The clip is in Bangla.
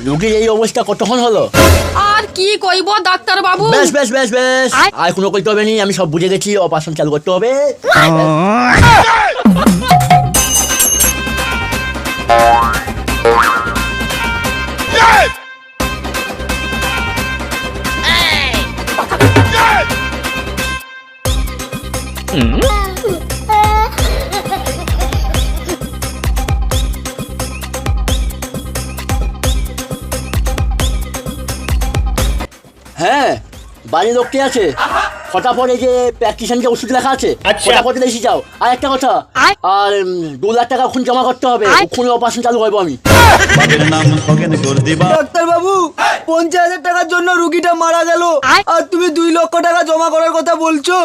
রোগীর এই অবস্থা কতক্ষণ হলো? আর কি কইব ডাক্তার বাবু? বেশ বেশ বেশ বেশ, আর কোনো করতে হবে নি, আমি সব বুঝে গেছি। অপারেশন চালু করতে হবে। হ্যাঁ, বাড়ির লোকটি আছে। ফটাফট এই যে প্র্যাকটিশনকে ওষুধ লেখা আছে, ফটাফট এসে যাও। আর একটা কথা, আর 2 লাখ টাকা খুন জমা করতে হবে। খুনি অপারেশন চালু করবো আমি। ডাক্তার বাবু, 50,000 টাকার জন্য রুগীটা মারা গেল, আর তুমি 2 লক্ষ টাকা জমা করার কথা বলছো।